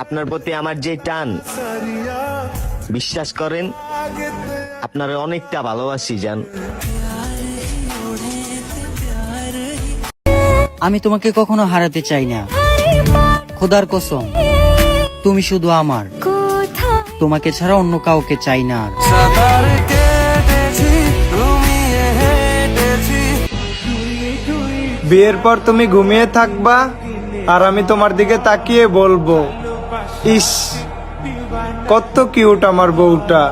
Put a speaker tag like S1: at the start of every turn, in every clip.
S1: আপনার প্রতি আমার যে টান, বিশ্বাস করেন আপনারা অনেকটা ভালোবাসি জান।
S2: আমি তোমাকে কখনো হারাতে চাই না, খোদার কসম তুমি শুধু আমার, তোমাকে ছাড়া অন্য কাউকে চাই না।
S3: বিয়ের পর তুমি ঘুমিয়ে থাকবা আর আমি তোমার দিকে তাকিয়ে বলবো, ইস কত কিউট আমার বউটা।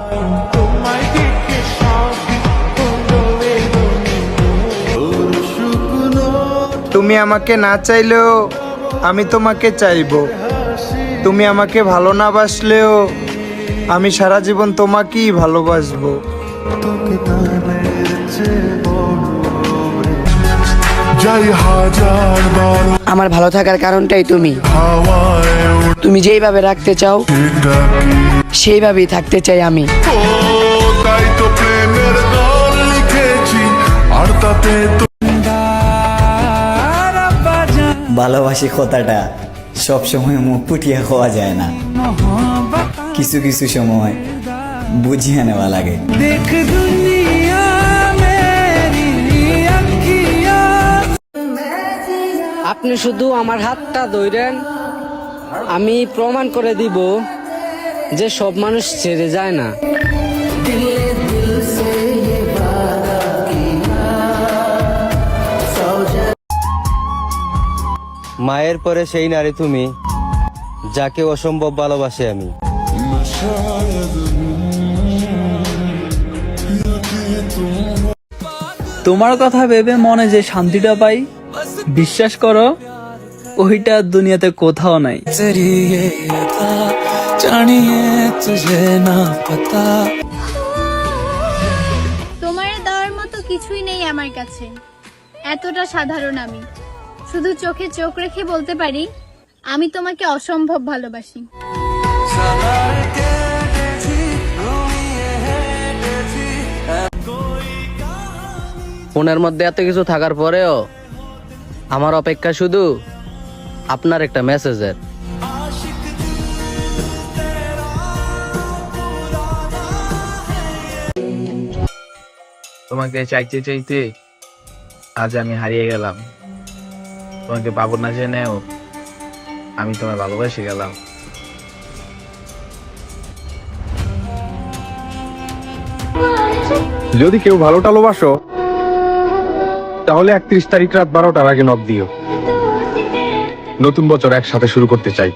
S3: তুমি আমাকে না চাইলেও আমি তোমাকে চাইবো, তুমি আমাকে ভালো না বাসলেও আমি সারা জীবন তোমাকেই ভালোবাসবো।
S4: আমার ভালো থাকার কারণটাই তুমি, তুমি যেইভাবে রাখতে চাও সেইভাবেই থাকতে চাই আমি।
S5: তাই তো প্রেমের গান লিখেছি, আর তাতে তো
S6: ভালোবাসি কথাটা সব সময় মুখ ফুটিয়ে খাওয়া যায় না, কিছু কিছু সময় বুঝিয়ে নেওয়া লাগে।
S4: আপনি শুধু আমার হাতটা ধরেন, আমি প্রমাণ করে দিব যে সব মানুষ ছেড়ে যায় না।
S7: মায়ের পরে সেই নারী তুমি, যাকে অসম্ভব ভালোবাসি আমি।
S8: তোমার কথা ভেবে মনে যে শান্তিটা পাই, বিশ্বাস করো ওইটা দুনিয়াতে কোথাও নাই।
S9: তোমার দেওয়ার মতো কিছুই নেই আমার কাছে, এতটা সাধারণ আমি। শুধু চোখে চোখ রেখে বলতে পারি আমি তোমাকে অসম্ভব ভালোবাসি।
S4: ফোনের মধ্যে এত কিছু থাকার পরেও আমার অপেক্ষা শুধু আপনার একটা মেসেজের।
S10: তোমাকে চাইতে চাইতে আজ আমি হারিয়ে গেলাম, তোমাকে পাবো না জেনেও আমি তোমায় ভালোবেসে গেলাম।
S3: যদি কেউ ভালো টালোবাসো তাহলে 31 তারিখ রাত 12টার আগে নক দিও। নতুন বছর একসাথে শুরু করতে চাই।